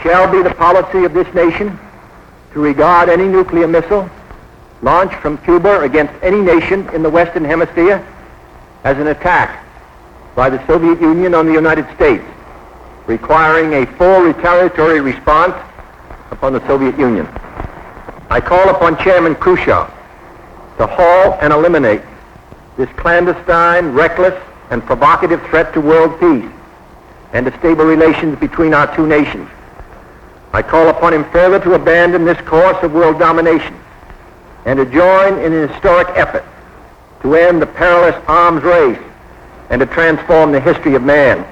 shall be the policy of this nation to regard any nuclear missile launched from Cuba against any nation in the Western Hemisphere as an attack by the Soviet Union on the United States, requiring a full retaliatory response upon the Soviet Union. I call upon Chairman Khrushchev to halt and eliminate this clandestine, reckless, and provocative threat to world peace and to stable relations between our two nations. I call upon him further to abandon this course of world domination and to join in an historic effort to end the perilous arms race and to transform the history of man.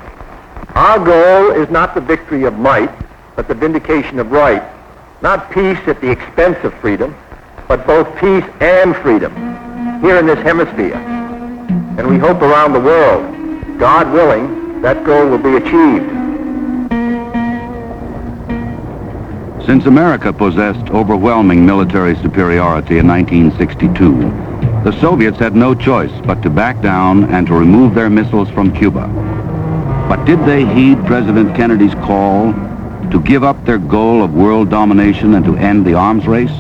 Our goal is not the victory of might, but the vindication of right. Not peace at the expense of freedom, but both peace and freedom here in this hemisphere. And we hope around the world, God willing, that goal will be achieved. Since America possessed overwhelming military superiority in 1962, the Soviets had no choice but to back down and to remove their missiles from Cuba. But did they heed President Kennedy's call to give up their goal of world domination and to end the arms race?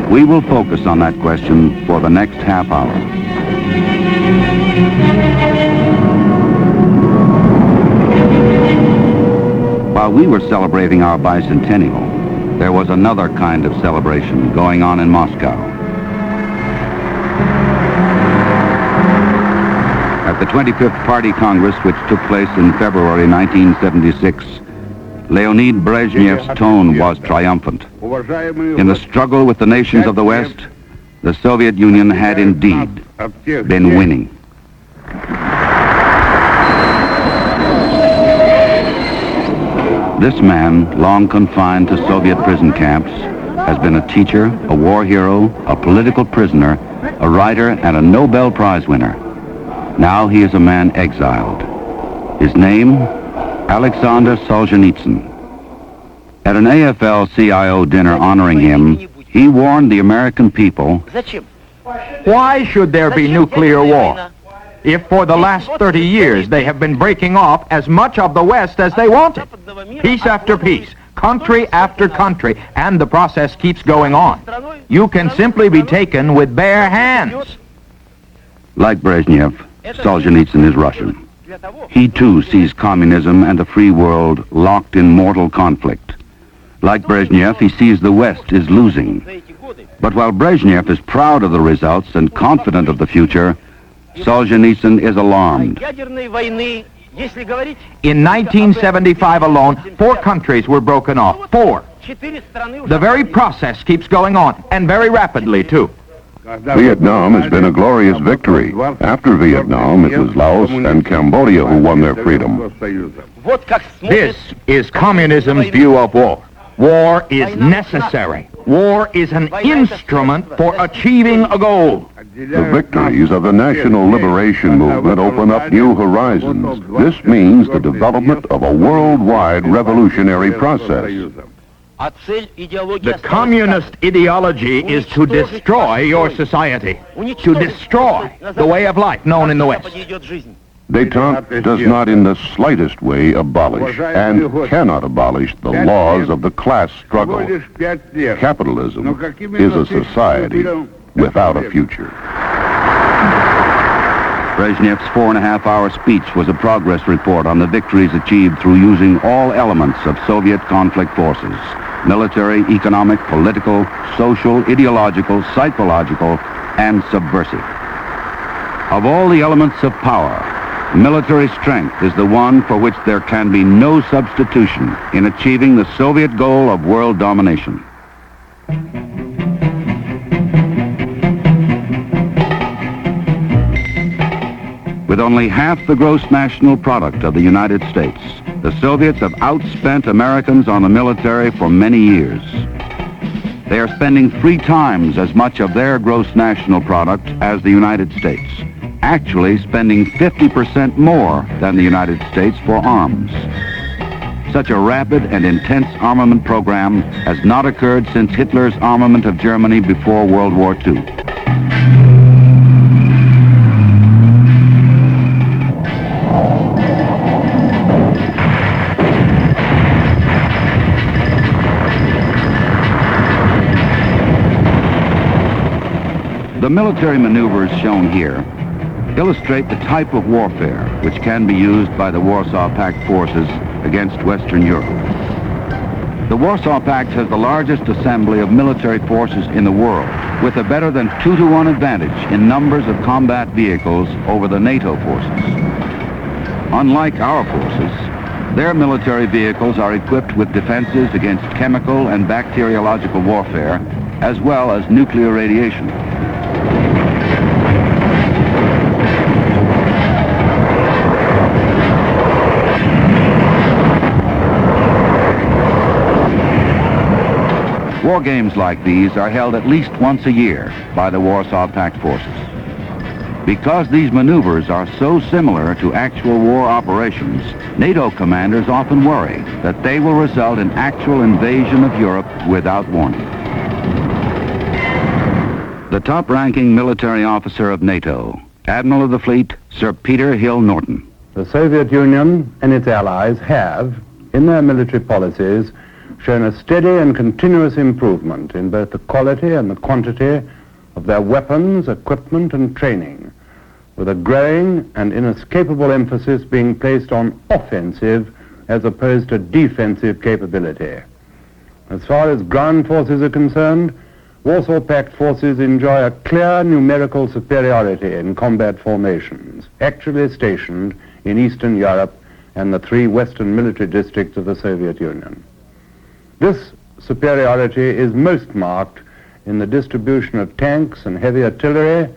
We will focus on that question for the next half hour. While we were celebrating our bicentennial, there was another kind of celebration going on in Moscow. At the 25th Party Congress, which took place in February 1976, Leonid Brezhnev's tone was triumphant. In the struggle with the nations of the West, the Soviet Union had indeed been winning. This man, long confined to Soviet prison camps, has been a teacher, a war hero, a political prisoner, a writer, and a Nobel Prize winner. Now he is a man exiled. His name, Alexander Solzhenitsyn. At an AFL-CIO dinner honoring him, he warned the American people, why should there be nuclear war if for the last 30 years they have been breaking off as much of the West as they wanted? Piece after piece, country after country, and the process keeps going on. You can simply be taken with bare hands. Like Brezhnev, Solzhenitsyn is Russian. He too sees communism and the free world locked in mortal conflict. Like Brezhnev, he sees the West is losing. But while Brezhnev is proud of the results and confident of the future, Solzhenitsyn is alarmed. In 1975 alone, 4 countries were broken off. 4. The very process keeps going on, and very rapidly, too. Vietnam has been a glorious victory. After Vietnam, it was Laos and Cambodia who won their freedom. This is communism's view of war. War is necessary. War is an instrument for achieving a goal. The victories of the National Liberation Movement open up new horizons. This means the development of a worldwide revolutionary process. The communist ideology is to destroy your society, to destroy the way of life known in the West. Détente does not in the slightest way abolish and cannot abolish the laws of the class struggle. Capitalism is a society without a future. Brezhnev's 4.5-hour speech was a progress report on the victories achieved through using all elements of Soviet conflict forces: military, economic, political, social, ideological, psychological, and subversive. Of all the elements of power, military strength is the one for which there can be no substitution in achieving the Soviet goal of world domination. With only half the gross national product of the United States, the Soviets have outspent Americans on the military for many years. They are spending 3 times as much of their gross national product as the United States, actually spending 50% more than the United States for arms. Such a rapid and intense armament program has not occurred since Hitler's armament of Germany before World War II. The military maneuvers shown here illustrate the type of warfare which can be used by the Warsaw Pact forces against Western Europe. The Warsaw Pact has the largest assembly of military forces in the world, with a better than 2-to-1 advantage in numbers of combat vehicles over the NATO forces. Unlike our forces, their military vehicles are equipped with defenses against chemical and bacteriological warfare, as well as nuclear radiation. War games like these are held at least once a year by the Warsaw Pact forces. Because these maneuvers are so similar to actual war operations, NATO commanders often worry that they will result in actual invasion of Europe without warning. The top-ranking military officer of NATO, Admiral of the Fleet, Sir Peter Hill Norton. The Soviet Union and its allies have, in their military policies, shown a steady and continuous improvement in both the quality and the quantity of their weapons, equipment, and training, with a growing and inescapable emphasis being placed on offensive as opposed to defensive capability. As far as ground forces are concerned, Warsaw Pact forces enjoy a clear numerical superiority in combat formations, actually stationed in Eastern Europe and the 3 Western military districts of the Soviet Union. This superiority is most marked in the distribution of tanks and heavy artillery,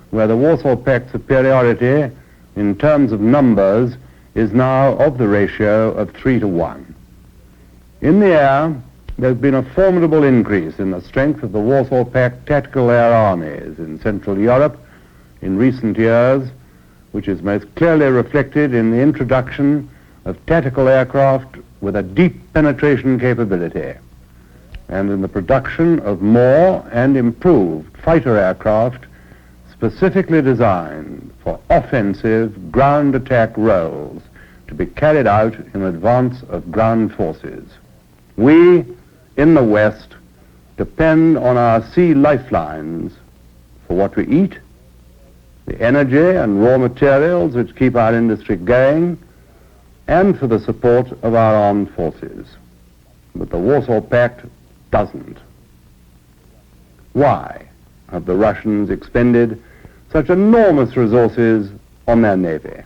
where the Warsaw Pact superiority in terms of numbers is now of the ratio of 3-to-1. In the air, there's been a formidable increase in the strength of the Warsaw Pact tactical air armies in Central Europe in recent years, which is most clearly reflected in the introduction of tactical aircraft with a deep penetration capability, and in the production of more and improved fighter aircraft specifically designed for offensive ground attack roles to be carried out in advance of ground forces. We, in the West, depend on our sea lifelines for what we eat, the energy and raw materials which keep our industry going, and for the support of our armed forces. But the Warsaw Pact doesn't. Why have the Russians expended such enormous resources on their navy?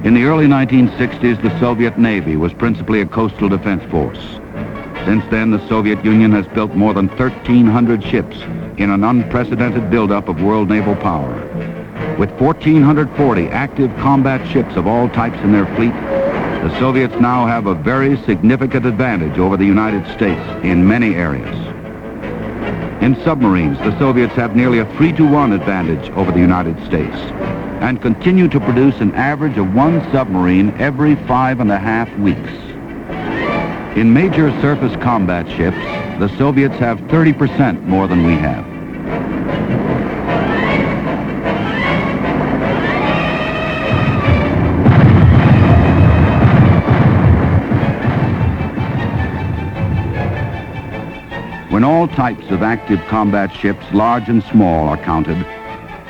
In the early 1960s, the Soviet Navy was principally a coastal defense force. Since then, the Soviet Union has built more than 1,300 ships in an unprecedented buildup of world naval power. With 1,440 active combat ships of all types in their fleet, the Soviets now have a very significant advantage over the United States in many areas. In submarines, the Soviets have nearly a 3-to-1 advantage over the United States and continue to produce an average of 1 submarine every 5.5 weeks. In major surface combat ships, the Soviets have 30% more than we have. When all types of active combat ships, large and small, are counted,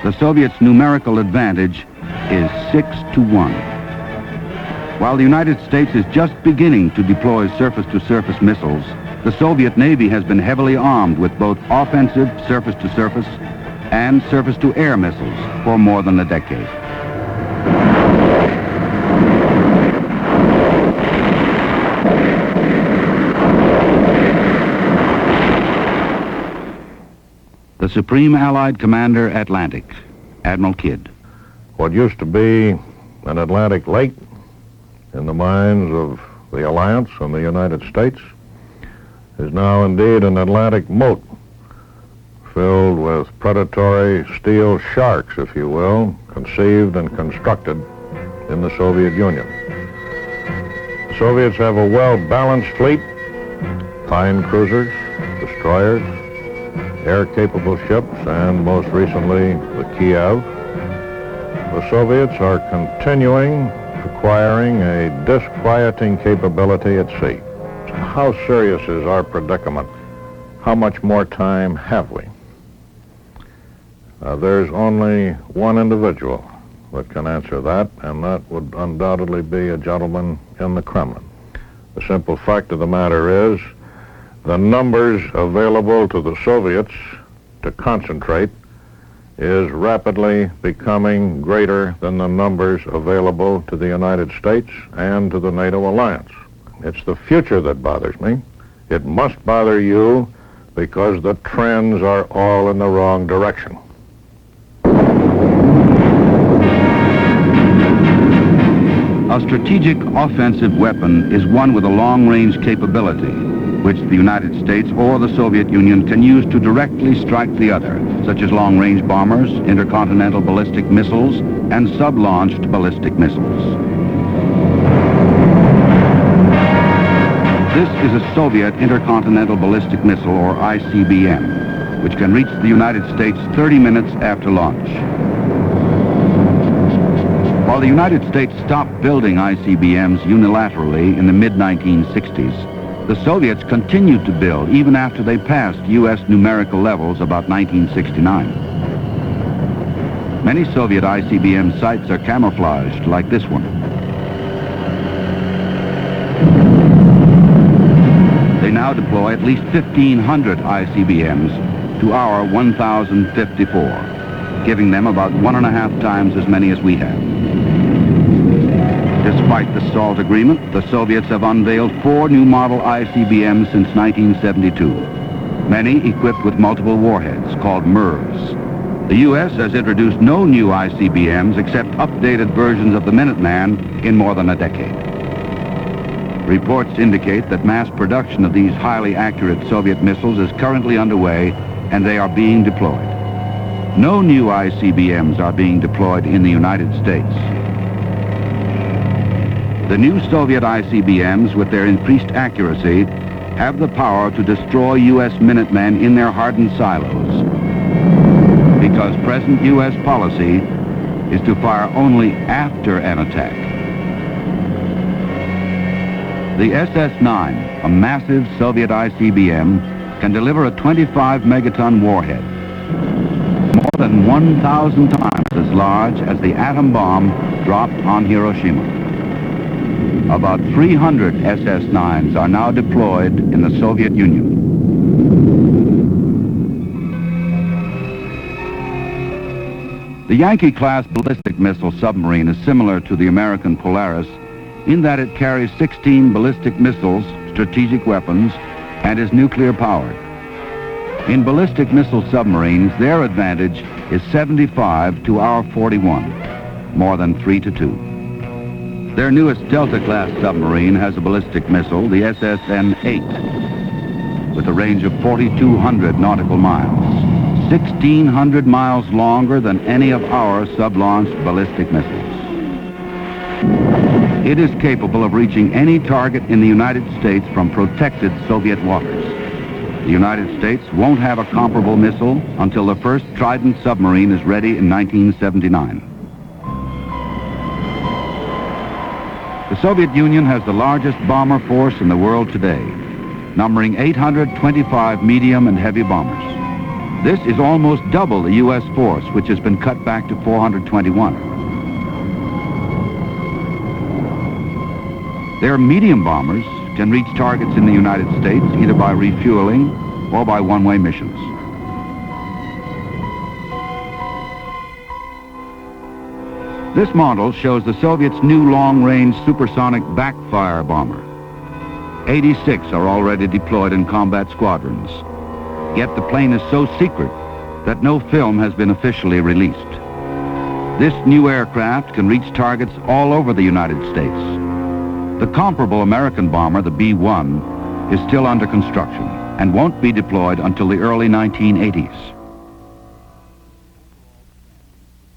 the Soviets' numerical advantage is 6-to-1. While the United States is just beginning to deploy surface-to-surface missiles, the Soviet Navy has been heavily armed with both offensive surface-to-surface and surface-to-air missiles for more than a decade. The Supreme Allied Commander, Atlantic, Admiral Kidd. What used to be an Atlantic lake in the minds of the Alliance and the United States is now indeed an Atlantic moat filled with predatory steel sharks, if you will, conceived and constructed in the Soviet Union. The Soviets have a well-balanced fleet, fine cruisers, destroyers, air-capable ships, and most recently, the Kiev. The Soviets are continuing acquiring a disquieting capability at sea. How serious is our predicament? How much more time have we? There's only one individual that can answer that, and that would undoubtedly be a gentleman in the Kremlin. The simple fact of the matter is the numbers available to the Soviets to concentrate is rapidly becoming greater than the numbers available to the United States and to the NATO alliance. It's the future that bothers me. It must bother you because the trends are all in the wrong direction. A strategic offensive weapon is one with a long-range capability, which the United States or the Soviet Union can use to directly strike the other, such as long-range bombers, intercontinental ballistic missiles, and sub-launched ballistic missiles. This is a Soviet intercontinental ballistic missile, or ICBM, which can reach the United States 30 minutes after launch. While the United States stopped building ICBMs unilaterally in the mid-1960s, the Soviets continued to build even after they passed U.S. numerical levels about 1969. Many Soviet ICBM sites are camouflaged, like this one. They now deploy at least 1,500 ICBMs to our 1,054, giving them about 1.5 times as many as we have. Despite the SALT agreement, the Soviets have unveiled 4 new model ICBMs since 1972, many equipped with multiple warheads called MIRVs. The U.S. has introduced no new ICBMs except updated versions of the Minuteman in more than a decade. Reports indicate that mass production of these highly accurate Soviet missiles is currently underway, and they are being deployed. No new ICBMs are being deployed in the United States. The new Soviet ICBMs, with their increased accuracy, have the power to destroy U.S. Minutemen in their hardened silos, because present U.S. policy is to fire only after an attack. The SS-9, a massive Soviet ICBM, can deliver a 25 megaton warhead, more than 1,000 times as large as the atom bomb dropped on Hiroshima. About 300 SS-9s are now deployed in the Soviet Union. The Yankee-class ballistic missile submarine is similar to the American Polaris in that it carries 16 ballistic missiles, strategic weapons, and is nuclear-powered. In ballistic missile submarines, their advantage is 75 to our 41, more than 3 to 2. Their newest Delta-class submarine has a ballistic missile, the SSN-8, with a range of 4,200 nautical miles, 1,600 miles longer than any of our sub-launched ballistic missiles. It is capable of reaching any target in the United States from protected Soviet waters. The United States won't have a comparable missile until the first Trident submarine is ready in 1979. The Soviet Union has the largest bomber force in the world today, numbering 825 medium and heavy bombers. This is almost double the U.S. force, which has been cut back to 421. Their medium bombers can reach targets in the United States either by refueling or by one-way missions. This model shows the Soviets' new long-range supersonic backfire bomber. 86 are already deployed in combat squadrons. Yet the plane is so secret that no film has been officially released. This new aircraft can reach targets all over the United States. The comparable American bomber, the B-1, is still under construction and won't be deployed until the early 1980s.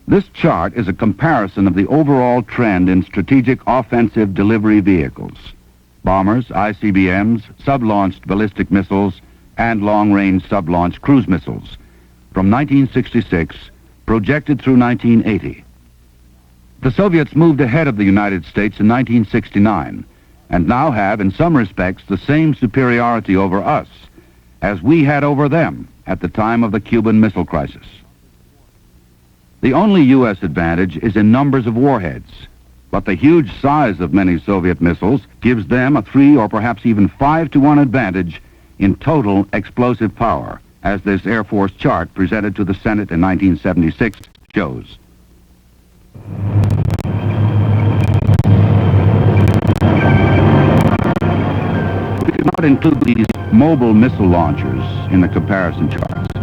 This chart is a comparison of the overall trend in strategic offensive delivery vehicles: bombers, ICBMs, sub-launched ballistic missiles, and long-range sub-launched cruise missiles from 1966, projected through 1980. The Soviets moved ahead of the United States in 1969 and now have, in some respects, the same superiority over us as we had over them at the time of the Cuban Missile Crisis. The only U.S. advantage is in numbers of warheads, but the huge size of many Soviet missiles gives them a 3 or perhaps even 5-to-1 advantage in total explosive power, as this Air Force chart presented to the Senate in 1976 shows. We did not include these mobile missile launchers in the comparison charts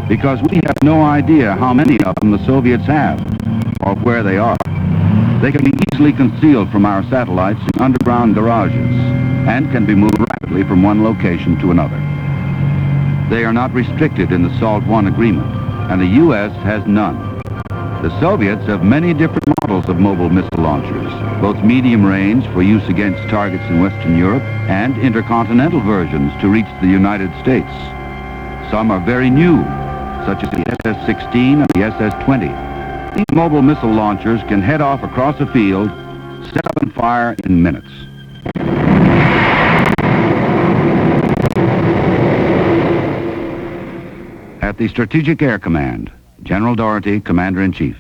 because we have no idea how many of them the Soviets have or where they are. They can be easily concealed from our satellites in underground garages and can be moved rapidly from one location to another. They are not restricted in the SALT I agreement, and the U.S. has none. The Soviets have many different models of mobile missile launchers, both medium range for use against targets in Western Europe and intercontinental versions to reach the United States. Some are very new, such as the SS-16 and the SS-20. These mobile missile launchers can head off across a field, set up and fire in minutes. At the Strategic Air Command, General Doherty, Commander-in-Chief.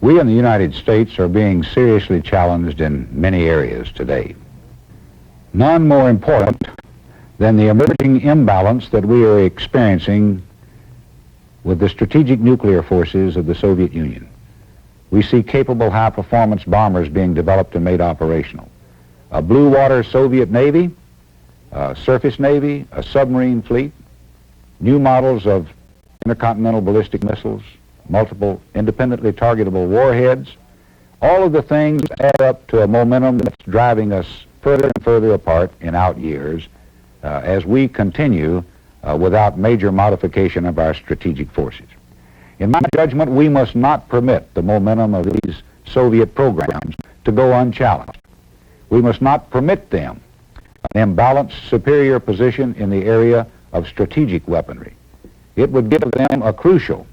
We in the United States are being seriously challenged in many areas today. None more important than the emerging imbalance that we are experiencing with the strategic nuclear forces of the Soviet Union. We see capable high-performance bombers being developed and made operational. A blue water Soviet Navy, a surface Navy, a submarine fleet, new models of intercontinental ballistic missiles, multiple independently targetable warheads. All of the things add up to a momentum that's driving us further and further apart in out years as we continue without major modification of our strategic forces. In my judgment, we must not permit the momentum of these Soviet programs to go unchallenged. We must not permit them an imbalanced superior position in the area of strategic weaponry. It would give them a crucial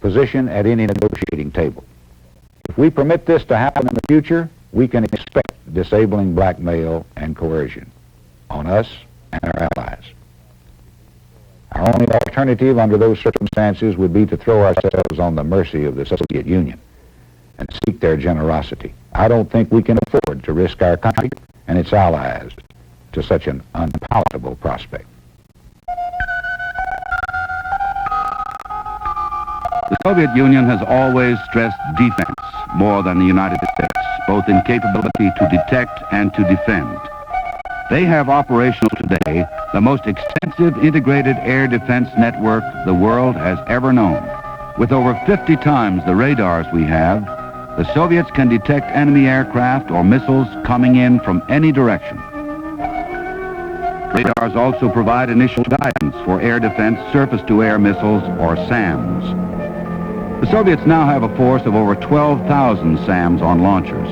position at any negotiating table. If we permit this to happen in the future, we can expect disabling blackmail and coercion on us and our allies. Our only alternative under those circumstances would be to throw ourselves on the mercy of the Soviet Union and seek their generosity. I don't think we can afford to risk our country and its allies to such an unpalatable prospect. The Soviet Union has always stressed defense more than the United States, both in capability to detect and to defend. They have operational today the most extensive integrated air defense network the world has ever known. With over 50 times the radars we have, the Soviets can detect enemy aircraft or missiles coming in from any direction. Radars also provide initial guidance for air defense surface-to-air missiles, or SAMs. The Soviets now have a force of over 12,000 SAMs on launchers.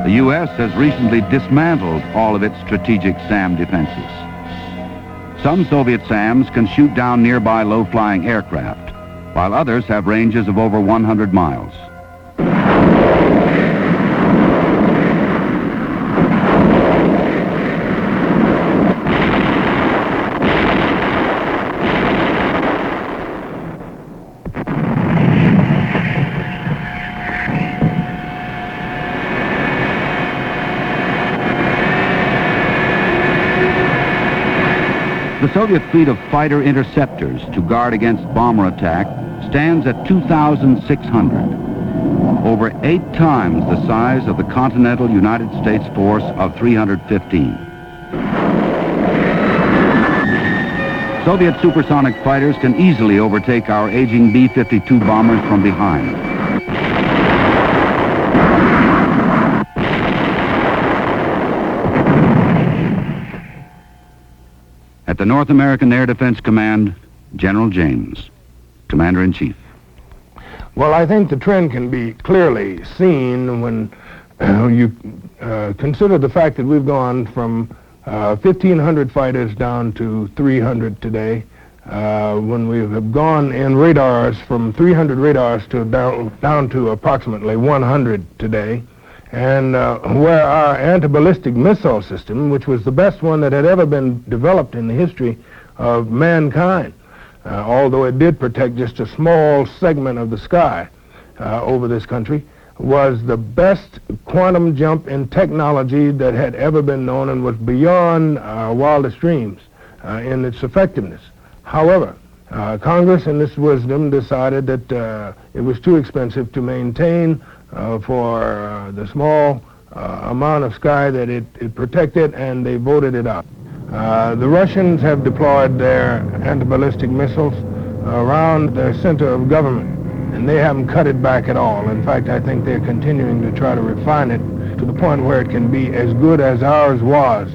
The U.S. has recently dismantled all of its strategic SAM defenses. Some Soviet SAMs can shoot down nearby low-flying aircraft, while others have ranges of over 100 miles. The Soviet fleet of fighter interceptors to guard against bomber attack stands at 2,600, over 8 times the size of the continental United States force of 315. Soviet supersonic fighters can easily overtake our aging B-52 bombers from behind. At the North American Air Defense Command, General James, Commander-in-Chief. Well, I think the trend can be clearly seen when you consider the fact that we've gone from 1,500 fighters down to 300 today, when we have gone in radars from 300 radars to down to approximately 100 today, And where our anti-ballistic missile system, which was the best one that had ever been developed in the history of mankind, although it did protect just a small segment of the sky over this country, was the best quantum jump in technology that had ever been known and was beyond our wildest dreams in its effectiveness. However, Congress, in its wisdom, decided that it was too expensive to maintain for the small amount of sky that it protected, and they voted it out. The Russians have deployed their anti-ballistic missiles around the center of government, and they haven't cut it back at all. In fact, I think they're continuing to try to refine it to the point where it can be as good as ours was.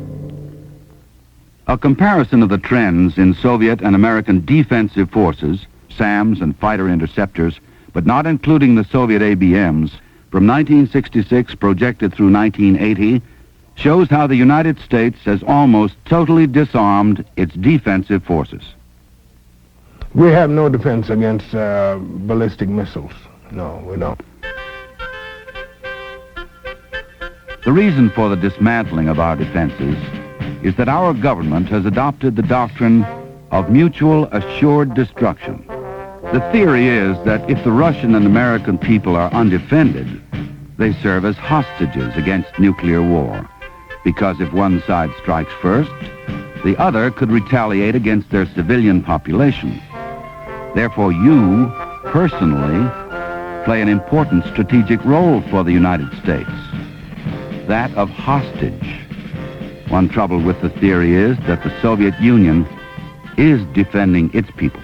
A comparison of the trends in Soviet and American defensive forces, SAMs and fighter interceptors, but not including the Soviet ABMs, from 1966 projected through 1980, shows how the United States has almost totally disarmed its defensive forces. We have no defense against ballistic missiles. No, we don't. The reason for the dismantling of our defenses is that our government has adopted the doctrine of mutual assured destruction. The theory is that if the Russian and American people are undefended, they serve as hostages against nuclear war, because if one side strikes first, the other could retaliate against their civilian population. Therefore, you, personally, play an important strategic role for the United States, that of hostage. One trouble with the theory is that the Soviet Union is defending its people.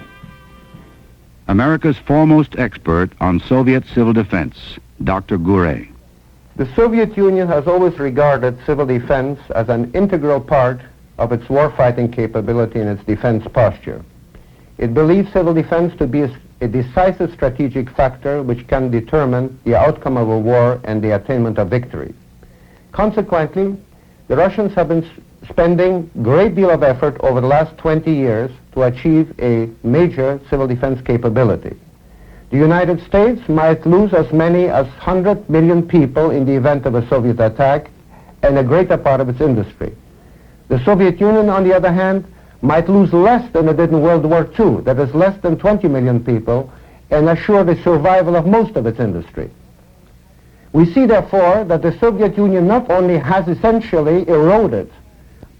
America's foremost expert on Soviet civil defense, Dr. Gure. The Soviet Union has always regarded civil defense as an integral part of its warfighting capability and its defense posture. It believes civil defense to be a decisive strategic factor which can determine the outcome of a war and the attainment of victory. Consequently, the Russians have been spending a great deal of effort over the last 20 years to achieve a major civil defense capability. The United States might lose as many as 100 million people in the event of a Soviet attack and a greater part of its industry. The Soviet Union, on the other hand, might lose less than it did in World War II, that is less than 20 million people, and assure the survival of most of its industry. We see, therefore, that the Soviet Union not only has essentially eroded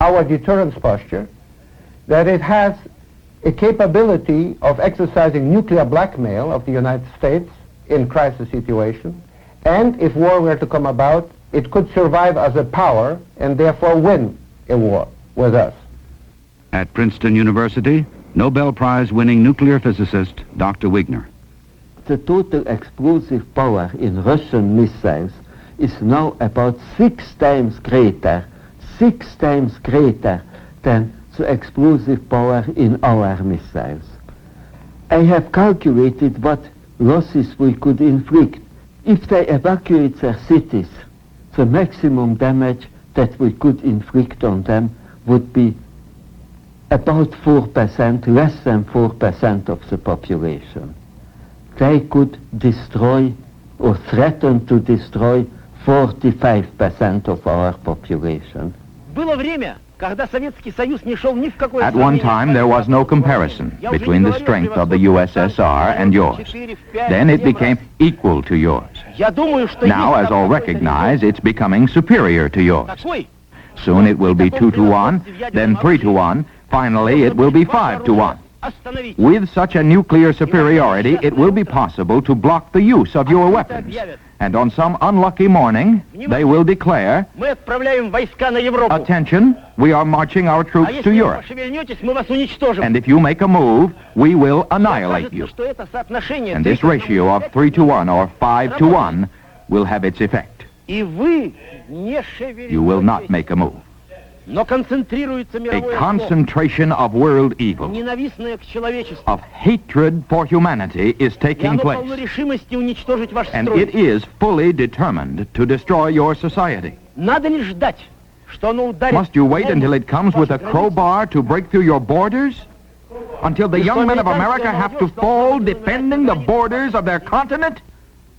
our deterrence posture, that it has a capability of exercising nuclear blackmail of the United States in crisis situations, and if war were to come about, it could survive as a power and therefore win a war with us. At Princeton University, Nobel Prize-winning nuclear physicist Dr. Wigner. The total explosive power in Russian missiles is now about 6 times greater than the explosive power in our missiles. I have calculated what losses we could inflict. If they evacuate their cities, the maximum damage that we could inflict on them would be about 4%, less than 4% of the population. They could destroy or threaten to destroy 45% of our population. At one time, there was no comparison between the strength of the USSR and yours. Then it became equal to yours. Now, as all recognize, it's becoming superior to yours. Soon it will be 2-1, then 3-1. Finally, it will be 5-1. With such a nuclear superiority, it will be possible to block the use of your weapons. And on some unlucky morning, they will declare, attention, we are marching our troops to Europe. And if you make a move, we will annihilate you. And this ratio of 3-1 or 5-1 will have its effect. You will not make a move. A concentration of world evil, of hatred for humanity is taking place. And it is fully determined to destroy your society. Must you wait until it comes with a crowbar to break through your borders? Until the young men of America have to fall defending the borders of their continent?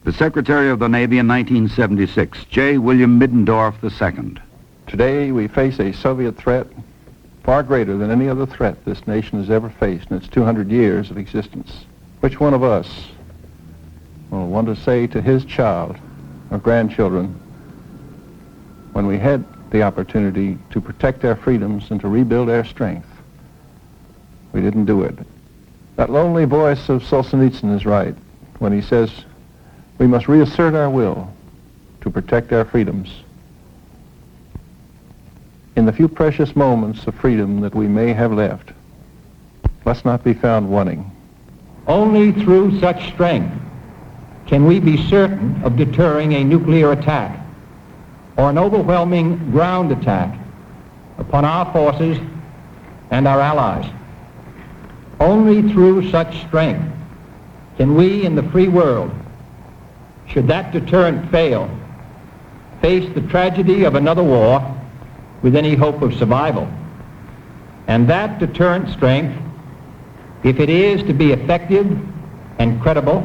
The Secretary of the Navy in 1976, J. William Middendorf II. Today we face a Soviet threat far greater than any other threat this nation has ever faced in its 200 years of existence. Which one of us will want to say to his child or grandchildren, when we had the opportunity to protect our freedoms and to rebuild our strength, we didn't do it? That lonely voice of Solzhenitsyn is right when he says we must reassert our will to protect our freedoms. In the few precious moments of freedom that we may have left, let's not be found wanting. Only through such strength can we be certain of deterring a nuclear attack or an overwhelming ground attack upon our forces and our allies. Only through such strength can we in the free world, should that deterrent fail, face the tragedy of another war with any hope of survival. And that deterrent strength, if it is to be effective and credible,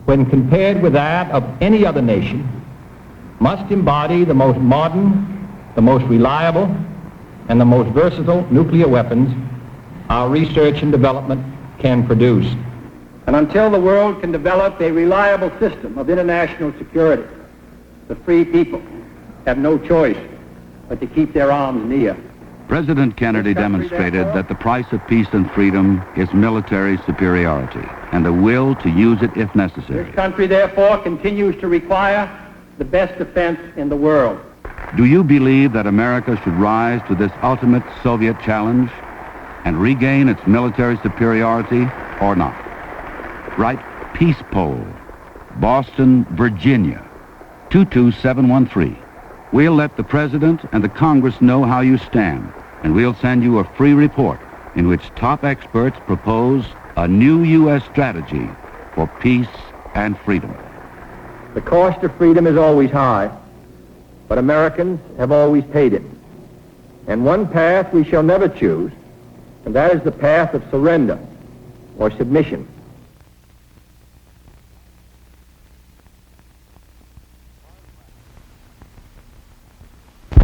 when compared with that of any other nation, must embody the most modern, the most reliable, and the most versatile nuclear weapons our research and development can produce. And until the world can develop a reliable system of international security, the free people have no choice but to keep their arms near. President Kennedy demonstrated that the price of peace and freedom is military superiority and the will to use it if necessary. This country, therefore, continues to require the best defense in the world. Do you believe that America should rise to this ultimate Soviet challenge and regain its military superiority or not? Write Peace Poll, Boston, Virginia, 22713. We'll let the President and the Congress know how you stand, and we'll send you a free report in which top experts propose a new U.S. strategy for peace and freedom. The cost of freedom is always high, but Americans have always paid it. And one path we shall never choose, and that is the path of surrender or submission.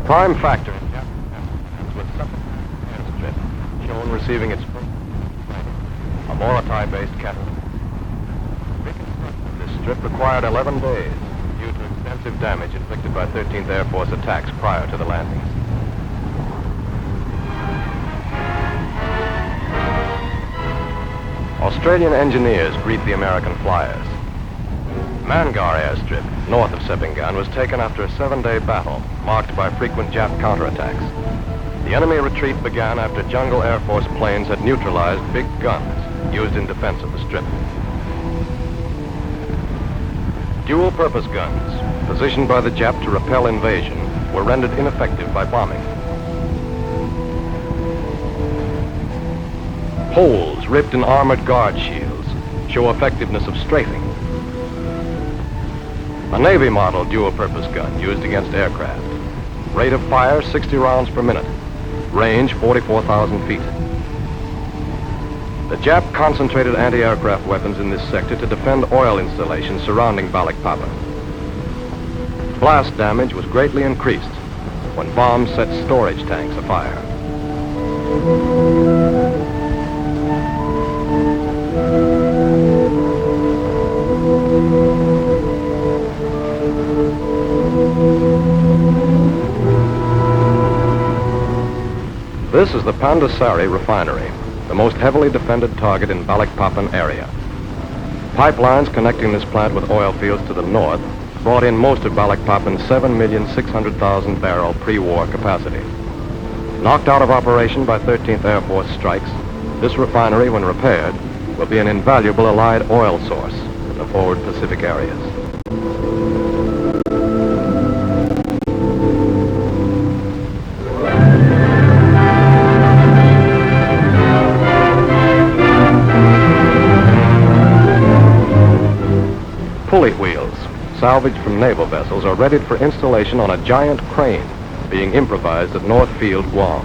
Prime factor in Japanese was Sukhothai airstrip, shown receiving its first a Morotai-based capital. Reconstruction of this strip required 11 days due to extensive damage inflicted by 13th Air Force attacks prior to the landings. Australian engineers greet the American flyers. Mangar airstrip, north of Sepingan, was taken after a 7-day battle marked by frequent Jap counterattacks. The enemy retreat began after Jungle Air Force planes had neutralized big guns used in defense of the strip. Dual-purpose guns, positioned by the Jap to repel invasion, were rendered ineffective by bombing. Holes ripped in armored guard shields show effectiveness of strafing. A Navy model dual-purpose gun used against aircraft. Rate of fire 60 rounds per minute. Range 44,000 feet. The Jap concentrated anti-aircraft weapons in this sector to defend oil installations surrounding Balikpapan. Blast damage was greatly increased when bombs set storage tanks afire. This is the Pandasari refinery, the most heavily defended target in Balikpapan area. Pipelines connecting this plant with oil fields to the north brought in most of Balikpapan's 7,600,000 barrel pre-war capacity. Knocked out of operation by 13th Air Force strikes, this refinery, when repaired, will be an invaluable Allied oil source in the forward Pacific areas. Pulley wheels, salvaged from naval vessels, are readied for installation on a giant crane being improvised at North Field, Guam.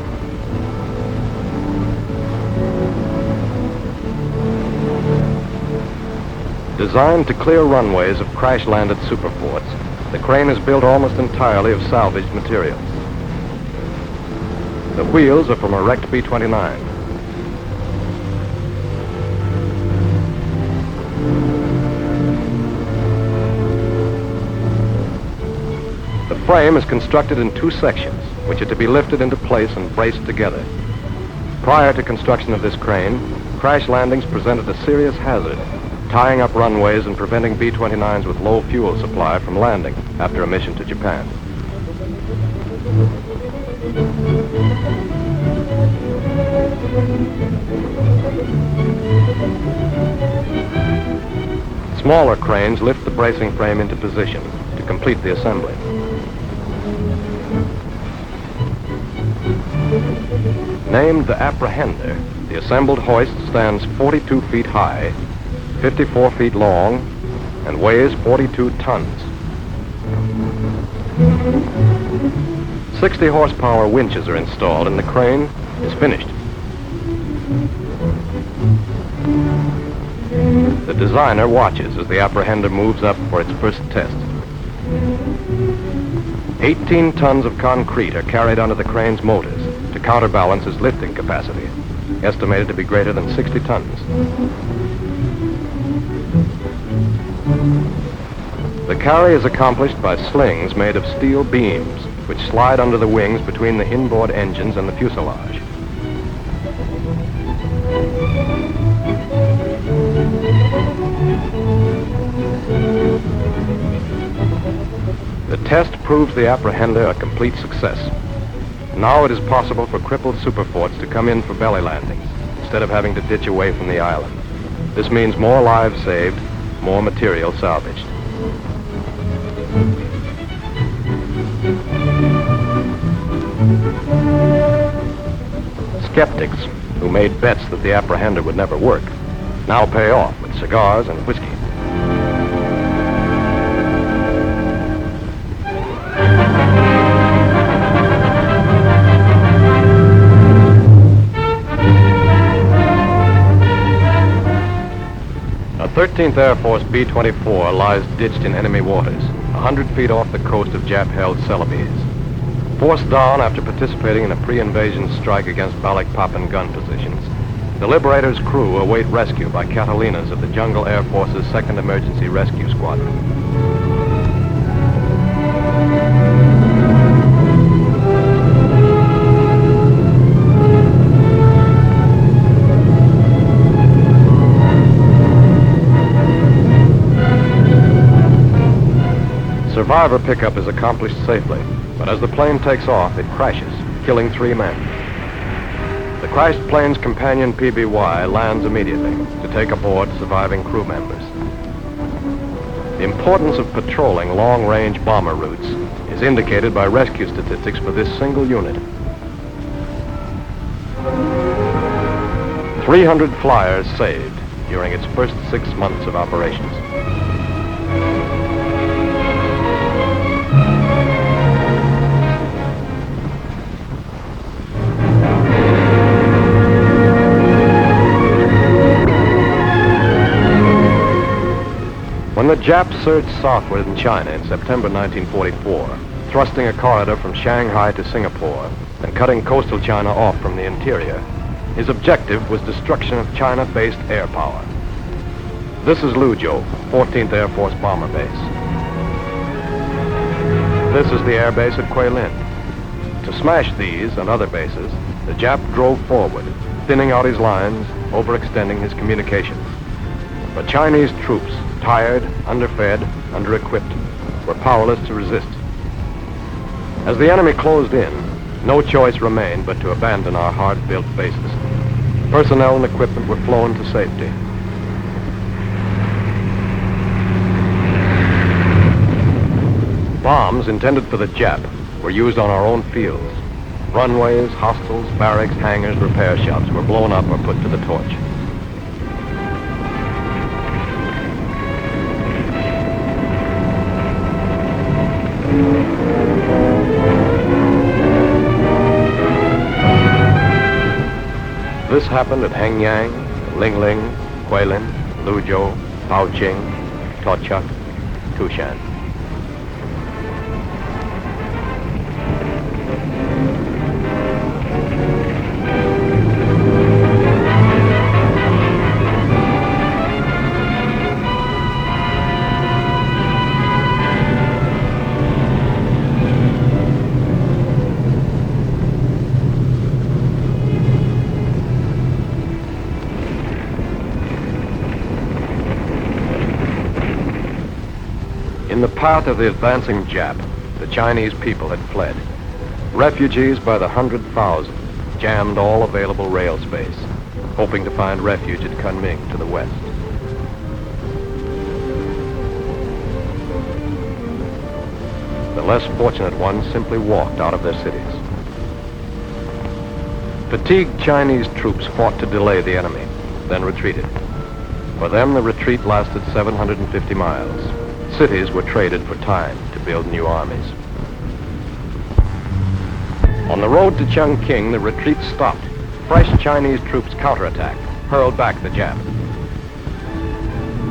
Designed to clear runways of crash-landed superforts, the crane is built almost entirely of salvaged materials. The wheels are from a wrecked B-29. The frame is constructed in two sections, which are to be lifted into place and braced together. Prior to construction of this crane, crash landings presented a serious hazard, tying up runways and preventing B-29s with low fuel supply from landing after a mission to Japan. Smaller cranes lift the bracing frame into position to complete the assembly. Named the Apprehender, the assembled hoist stands 42 feet high, 54 feet long, and weighs 42 tons. 60 horsepower winches are installed and the crane is finished. The designer watches as the Apprehender moves up for its first test. 18 tons of concrete are carried under the crane's motors to counterbalance its lifting capacity, estimated to be greater than 60 tons. The carry is accomplished by slings made of steel beams, which slide under the wings between the inboard engines and the fuselage. The test proves the Apprehender a complete success. Now it is possible for crippled superforts to come in for belly landings instead of having to ditch away from the island. This means more lives saved, more material salvaged. Skeptics who made bets that the Apprehender would never work now pay off with cigars and whiskey. A 13th Air Force B-24 lies ditched in enemy waters, 100 feet off the coast of Jap-held Celebes. Forced down after participating in a pre-invasion strike against Balikpapan gun positions, the Liberator's crew await rescue by Catalinas of the Jungle Air Force's 2nd Emergency Rescue Squadron. Survivor pickup is accomplished safely, but as the plane takes off, it crashes, killing 3 men. The crashed plane's companion PBY lands immediately to take aboard surviving crew members. The importance of patrolling long-range bomber routes is indicated by rescue statistics for this single unit. 300 flyers saved during its first 6 months of operations. When the Japs surged southward in China in September 1944, thrusting a corridor from Shanghai to Singapore and cutting coastal China off from the interior, his objective was destruction of China-based air power. This is Luzhou, 14th Air Force Bomber Base. This is the air base at Guilin. To smash these and other bases, the Jap drove forward, thinning out his lines, overextending his communications. But Chinese troops, tired, underfed, under-equipped, were powerless to resist. As the enemy closed in, no choice remained but to abandon our hard-built bases. Personnel and equipment were flown to safety. Bombs intended for the Jap were used on our own fields. Runways, hostels, barracks, hangars, repair shops were blown up or put to the torch. This happened at Hengyang, Lingling, Guilin, Luzhou, Baoqing, Tochuk, Tushan. In the path of the advancing Jap, the Chinese people had fled. Refugees by the 100,000 jammed all available rail space, hoping to find refuge at Kunming to the west. The less fortunate ones simply walked out of their cities. Fatigued Chinese troops fought to delay the enemy, then retreated. For them, the retreat lasted 750 miles. Cities were traded for time to build new armies. On the road to Chongqing, the retreat stopped. Fresh Chinese troops counterattacked, hurled back the Jap.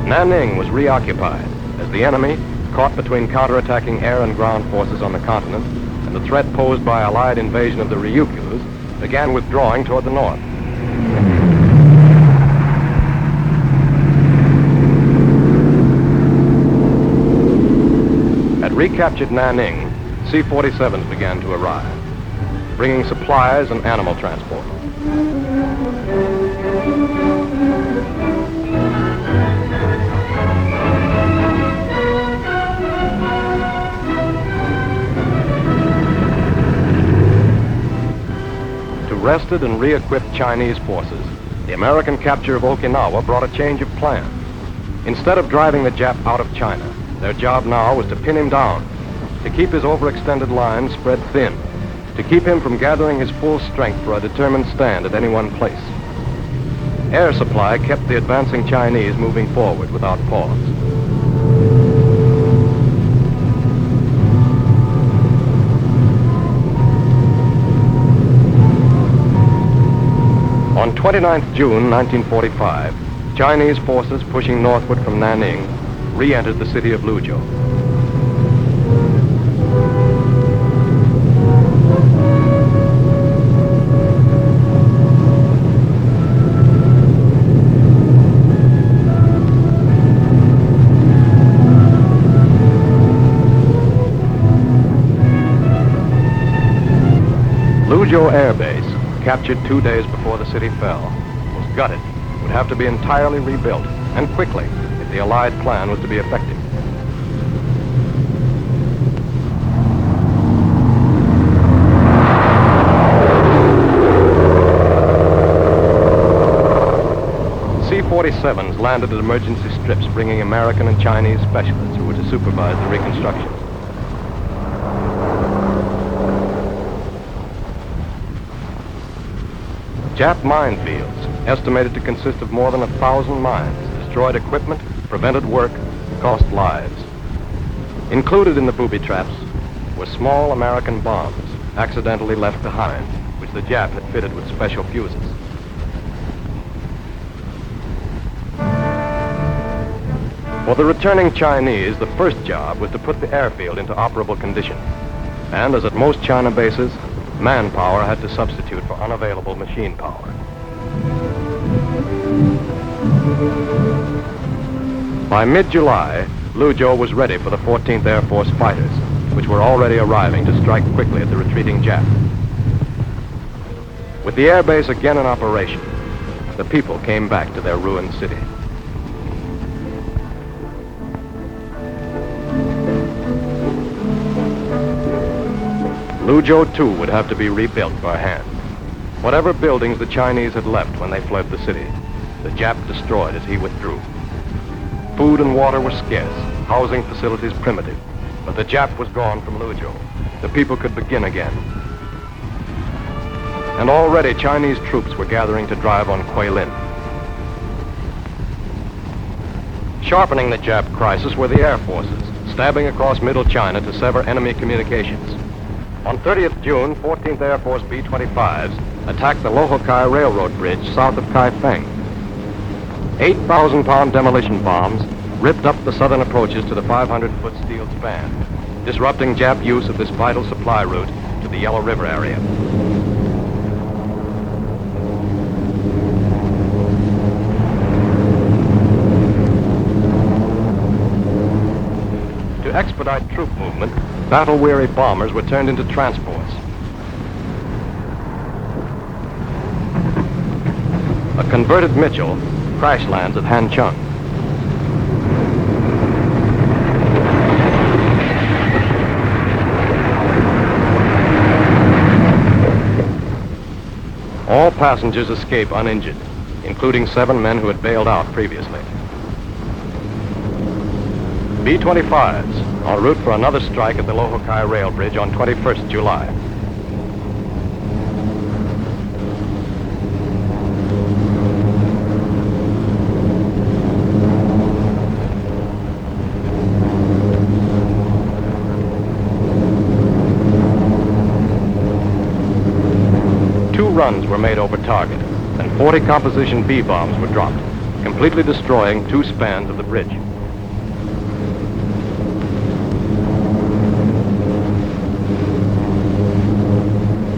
Nanning was reoccupied as the enemy, caught between counterattacking air and ground forces on the continent and the threat posed by Allied invasion of the Ryukyus, began withdrawing toward the north. At recaptured Nanning, C-47s began to arrive, bringing supplies and animal transport. To rested and re-equipped Chinese forces, the American capture of Okinawa brought a change of plan. Instead of driving the Jap out of China, their job now was to pin him down, to keep his overextended lines spread thin, to keep him from gathering his full strength for a determined stand at any one place. Air supply kept the advancing Chinese moving forward without pause. On 29th June 1945, Chinese forces pushing northward from Nanning re-entered the city of Luzhou. Luzhou Air Base, captured 2 days before the city fell, was gutted, would have to be entirely rebuilt, and quickly, if the Allied plan was to be effective. C-47s landed at emergency strips, bringing American and Chinese specialists who were to supervise the reconstruction. Jap minefields, estimated to consist of more than 1,000 mines, destroyed equipment, prevented work, cost lives. Included in the booby traps were small American bombs, accidentally left behind, which the Jap had fitted with special fuses. For the returning Chinese, the first job was to put the airfield into operable condition. And as at most China bases, manpower had to substitute for unavailable machine power. By mid-July, Luzhou was ready for the 14th Air Force fighters, which were already arriving to strike quickly at the retreating Jap. With the airbase again in operation, the people came back to their ruined city. Luzhou, too, would have to be rebuilt by hand. Whatever buildings the Chinese had left when they fled the city, the Jap destroyed as he withdrew. Food and water were scarce, housing facilities primitive, but the Jap was gone from Luzhou. The people could begin again. And already Chinese troops were gathering to drive on Guilin. Sharpening the Jap crisis were the air forces, stabbing across middle China to sever enemy communications. On 30th June, 14th Air Force B-25s attacked the Lohokai Railroad Bridge south of Kaifeng. 8,000-pound demolition bombs ripped up the southern approaches to the 500-foot steel span, disrupting Jap use of this vital supply route to the Yellow River area. To expedite troop movement, battle-weary bombers were turned into transports. A converted Mitchell crash lands at Hanchung. All passengers escape uninjured, including 7 men who had bailed out previously. B-25s en route for another strike at the Lohokai Rail Bridge on 21st July. Runs were made over target, and 40 composition B-bombs were dropped, completely destroying 2 spans of the bridge.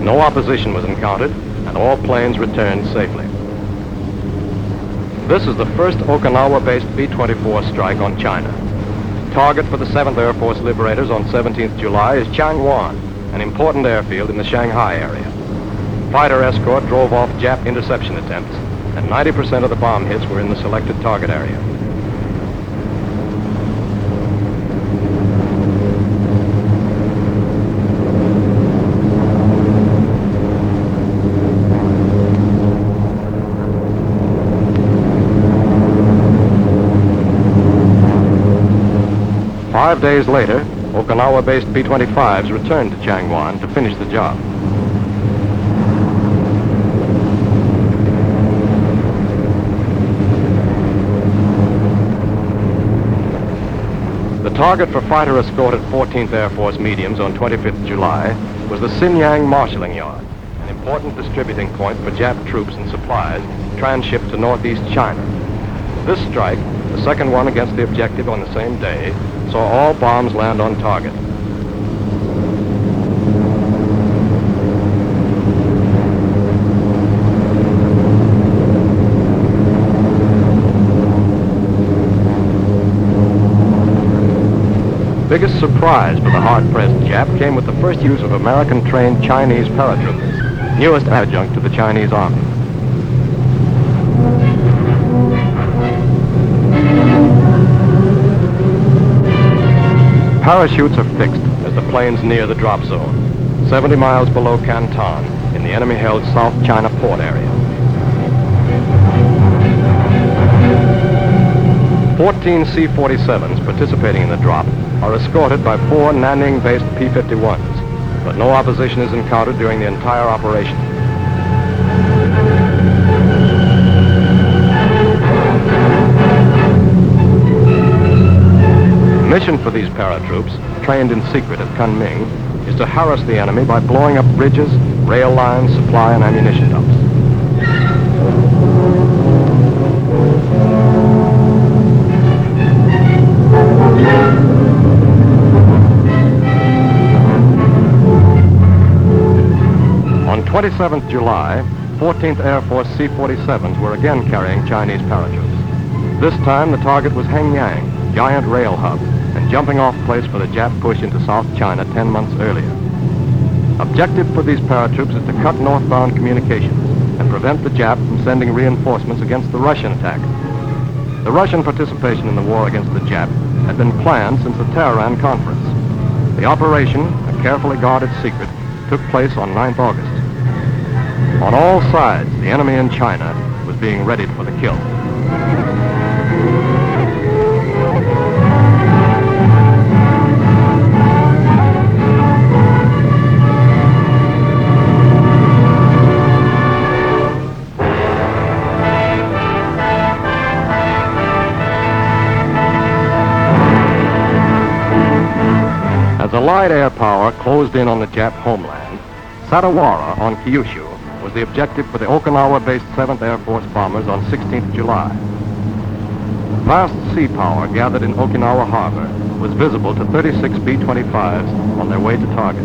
No opposition was encountered, and all planes returned safely. This is the first Okinawa-based B-24 strike on China. Target for the 7th Air Force Liberators on 17th July is Changwon, an important airfield in the Shanghai area. Fighter escort drove off Jap interception attempts, and 90% of the bomb hits were in the selected target area. Five days later, Okinawa-based B-25s returned to Changwon to finish the job. The target for fighter-escorted 14th Air Force mediums on 25th July was the Xinyang Marshalling Yard, an important distributing point for Jap troops and supplies transshipped to northeast China. This strike, the second one against the objective on the same day, saw all bombs land on target. Biggest surprise for the hard-pressed Jap came with the first use of American-trained Chinese paratroopers, newest adjunct to the Chinese Army. Parachutes are fixed as the planes near the drop zone, 70 miles below Canton, in the enemy-held South China port area. 14 C-47s participating in the drop are escorted by 4 Nanning-based P-51s, but no opposition is encountered during the entire operation. The mission for these paratroops, trained in secret at Kunming, is to harass the enemy by blowing up bridges, rail lines, supply and ammunition dumps. On 27th July, 14th Air Force C-47s were again carrying Chinese paratroops. This time the target was Hengyang, giant rail hub, and jumping off place for the Jap push into South China 10 months earlier. Objective for these paratroops is to cut northbound communications and prevent the Jap from sending reinforcements against the Russian attack. The Russian participation in the war against the Jap had been planned since the Tehran Conference. The operation, a carefully guarded secret, took place on 9th August. On all sides, the enemy in China was being readied for the kill. As Allied air power closed in on the Jap homeland, Satawara on Kyushu was the objective for the Okinawa-based 7th Air Force bombers on 16th July. vast sea power gathered in Okinawa Harbor was visible to 36 B-25s on their way to target.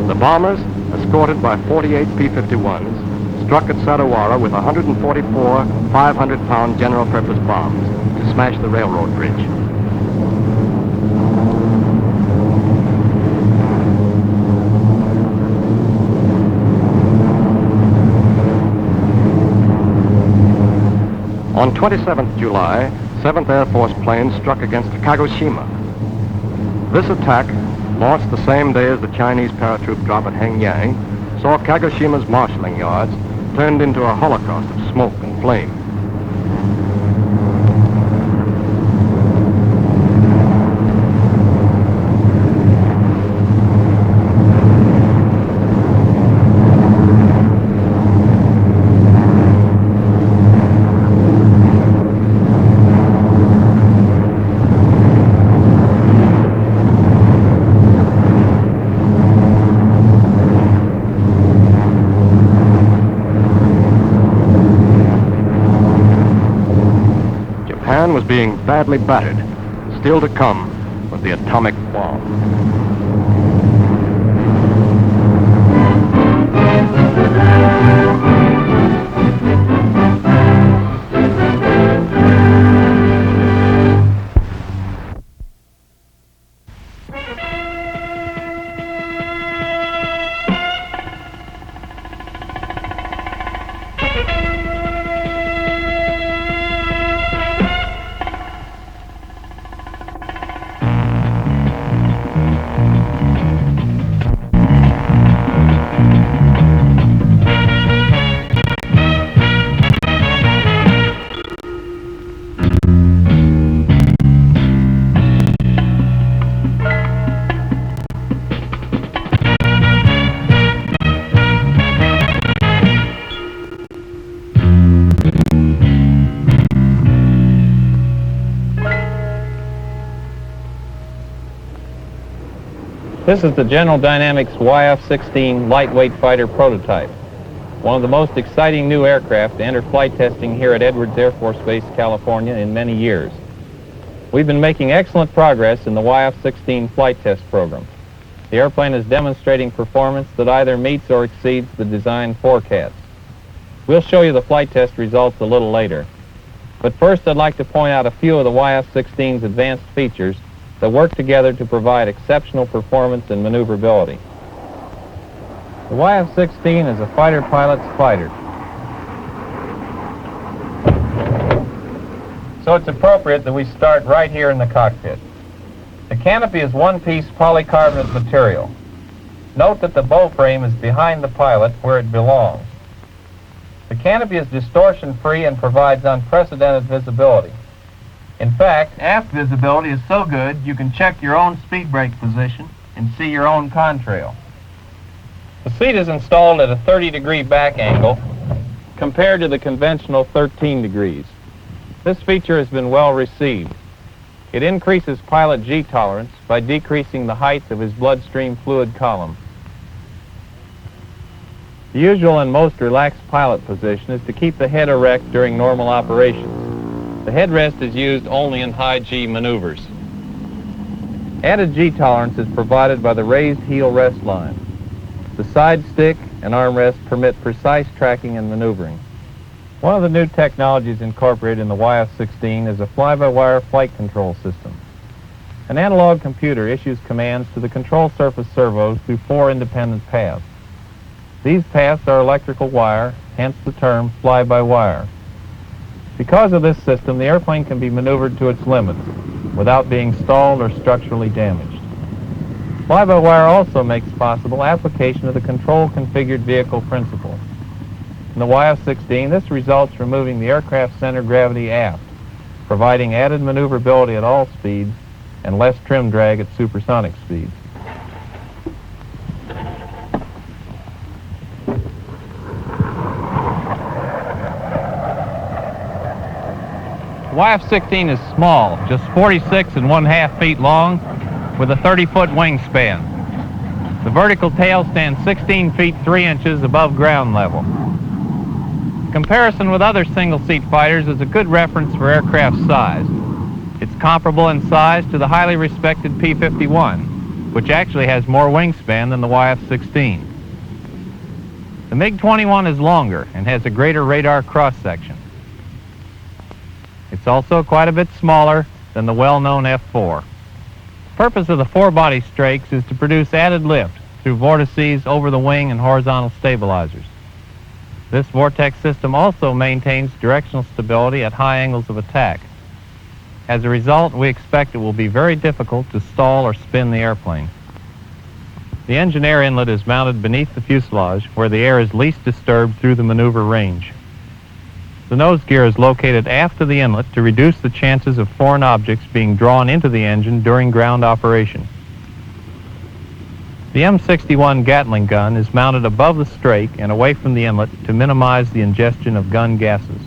The bombers, escorted by 48 P-51s, struck at Sarawara with 144 500-pound general-purpose bombs to smash the railroad bridge. On 27th July, 7th Air Force planes struck against Kagoshima. This attack, launched the same day as the Chinese paratroop drop at Hengyang, saw Kagoshima's marshalling yards turned into a holocaust of smoke and flame. Japan was being badly battered. Still to come was the atomic bomb. This is the General Dynamics YF-16 lightweight fighter prototype, one of the most exciting new aircraft to enter flight testing here at Edwards Air Force Base, California in many years. We've been making excellent progress in the YF-16 flight test program. The airplane is demonstrating performance that either meets or exceeds the design forecast. We'll show you the flight test results a little later. But first I'd like to point out a few of the YF-16's advanced features that work together to provide exceptional performance and maneuverability. The YF-16 is a fighter pilot's fighter. So it's appropriate that we start right here in the cockpit. The canopy is one-piece polycarbonate material. Note that the bow frame is behind the pilot where it belongs. The canopy is distortion-free and provides unprecedented visibility. In fact, aft visibility is so good you can check your own speed brake position and see your own contrail. The seat is installed at a 30-degree back angle compared to the conventional 13 degrees. This feature has been well received. It increases pilot G-tolerance by decreasing the height of his bloodstream fluid column. The usual and most relaxed pilot position is to keep the head erect during normal operations. The headrest is used only in high G maneuvers. Added G-tolerance is provided by the raised heel rest line. The side stick and armrest permit precise tracking and maneuvering. One of the new technologies incorporated in the YF-16 is a fly-by-wire flight control system. An analog computer issues commands to the control surface servos through 4 independent paths. These paths are electrical wire, hence the term fly-by-wire. Because of this system, the airplane can be maneuvered to its limits without being stalled or structurally damaged. Fly-by-wire also makes possible application of the control-configured vehicle principle. In the YF-16, this results from moving the aircraft's center of gravity aft, providing added maneuverability at all speeds and less trim drag at supersonic speeds. The YF-16 is small, just 46 1/2 feet long, with a 30-foot wingspan. The vertical tail stands 16 feet 3 inches above ground level. Comparison with other single-seat fighters is a good reference for aircraft size. It's comparable in size to the highly respected P-51, which actually has more wingspan than the YF-16. The MiG-21 is longer and has a greater radar cross-section. It's also quite a bit smaller than the well-known F-4. The purpose of the four-body strakes is to produce added lift through vortices over the wing and horizontal stabilizers. This vortex system also maintains directional stability at high angles of attack. As a result, we expect it will be very difficult to stall or spin the airplane. The engine air inlet is mounted beneath the fuselage, where the air is least disturbed through the maneuver range. The nose gear is located aft of the inlet to reduce the chances of foreign objects being drawn into the engine during ground operation. The M61 Gatling gun is mounted above the strake and away from the inlet to minimize the ingestion of gun gases.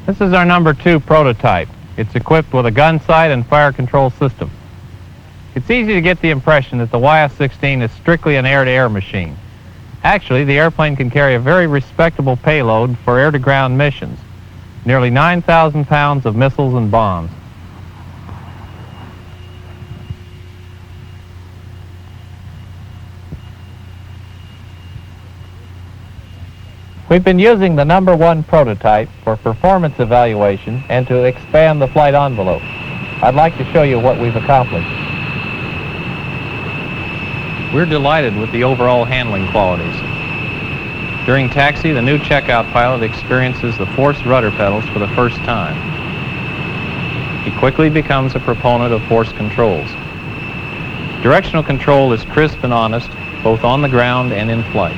This is our number 2 prototype. It's equipped with a gun sight and fire control system. It's easy to get the impression that the YF-16 is strictly an air-to-air machine. Actually, the airplane can carry a very respectable payload for air-to-ground missions, nearly 9,000 pounds of missiles and bombs. We've been using the number 1 prototype for performance evaluation and to expand the flight envelope. I'd like to show you what we've accomplished. We're delighted with the overall handling qualities. During taxi, the new checkout pilot experiences the forced rudder pedals for the first time. He quickly becomes a proponent of force controls. Directional control is crisp and honest, both on the ground and in flight.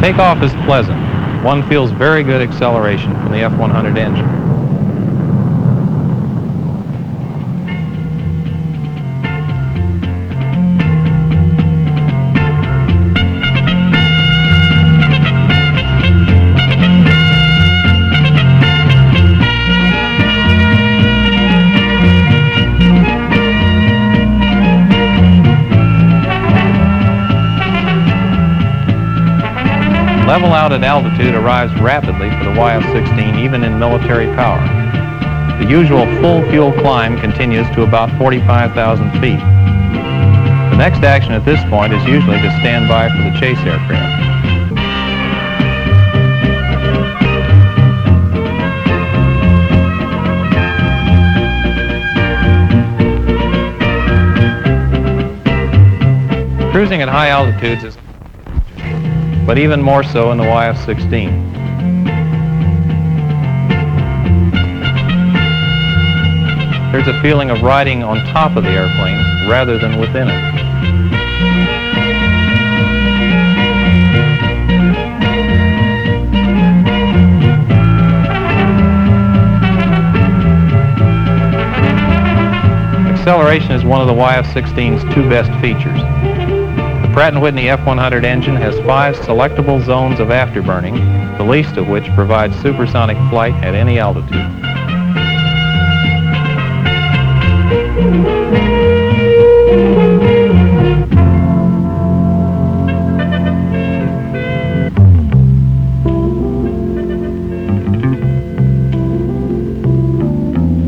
Takeoff is pleasant. One feels very good acceleration from the F-100 engine. Level out at altitude arrives rapidly for the YF-16, even in military power. The usual full fuel climb continues to about 45,000 feet. The next action at this point is usually to stand by for the chase aircraft. Cruising at high altitudes is, but even more so in the YF-16. There's a feeling of riding on top of the airplane rather than within it. Acceleration is one of the YF-16's 2 best features. The Pratt & Whitney F-100 engine has 5 selectable zones of afterburning, the least of which provides supersonic flight at any altitude.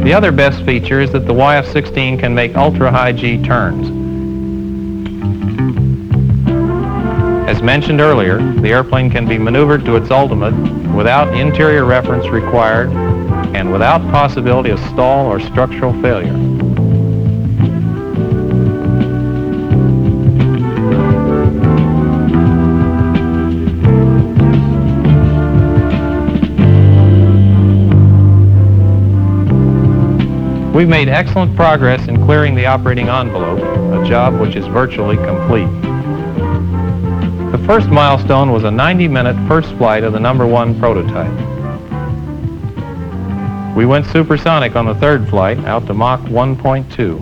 The other best feature is that the YF-16 can make ultra-high G turns. As mentioned earlier, the airplane can be maneuvered to its ultimate without interior reference required and without possibility of stall or structural failure. We've made excellent progress in clearing the operating envelope, a job which is virtually complete. The first milestone was a 90-minute first flight of the ‑1 prototype. We went supersonic on the third flight, out to Mach 1.2.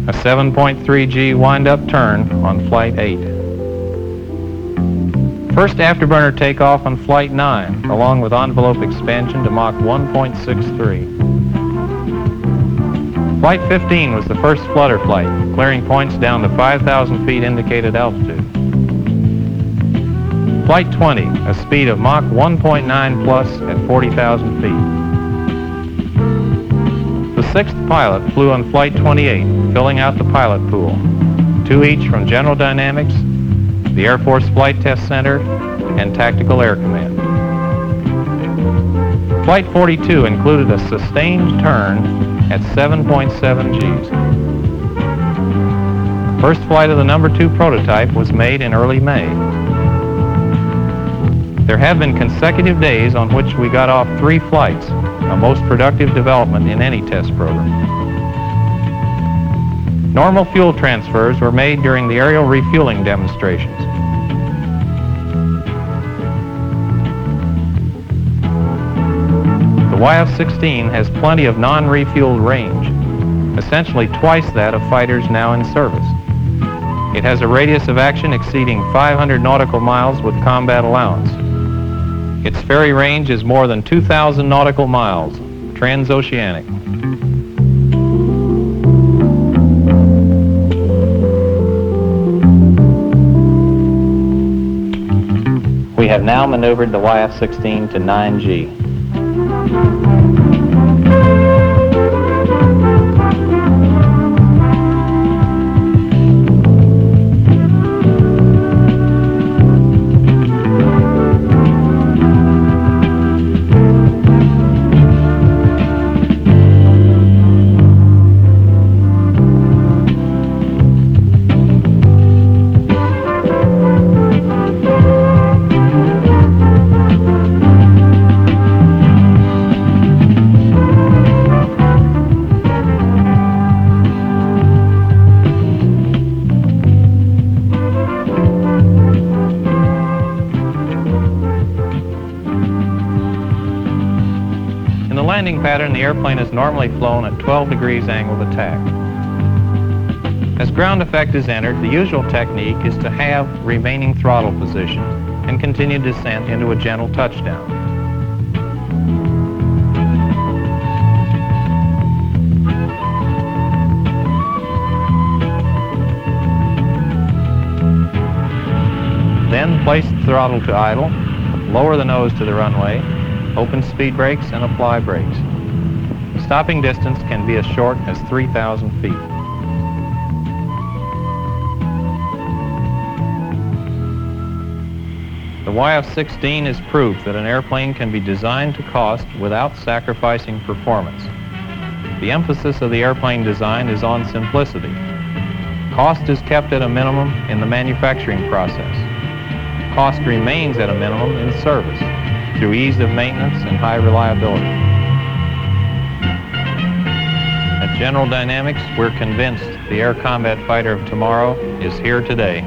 A 7.3 G wind-up turn on Flight 8. First afterburner takeoff on Flight 9, along with envelope expansion to Mach 1.63. Flight 15 was the first flutter flight, clearing points down to 5,000 feet indicated altitude. Flight 20, a speed of Mach 1.9 plus at 40,000 feet. The sixth pilot flew on Flight 28, filling out the pilot pool, 2 each from General Dynamics, the Air Force Flight Test Center, and Tactical Air Command. Flight 42 included a sustained turn at 7.7 Gs. First flight of the #2 prototype was made in early May. There have been consecutive days on which we got off 3 flights, a most productive development in any test program. Normal fuel transfers were made during the aerial refueling demonstrations. The YF-16 has plenty of non-refueled range, essentially twice that of fighters now in service. It has a radius of action exceeding 500 nautical miles with combat allowance. Its ferry range is more than 2,000 nautical miles, transoceanic. We have now maneuvered the YF-16 to 9G. Landing pattern, the airplane is normally flown at 12 degrees angle of attack. As ground effect is entered, the usual technique is to halve remaining throttle position and continue descent into a gentle touchdown. Then place the throttle to idle, lower the nose to the runway, open speed brakes and apply brakes. Stopping distance can be as short as 3,000 feet. The YF-16 is proof that an airplane can be designed to cost without sacrificing performance. The emphasis of the airplane design is on simplicity. Cost is kept at a minimum in the manufacturing process. Cost remains at a minimum in service, through ease of maintenance and high reliability. At General Dynamics, we're convinced the air combat fighter of tomorrow is here today.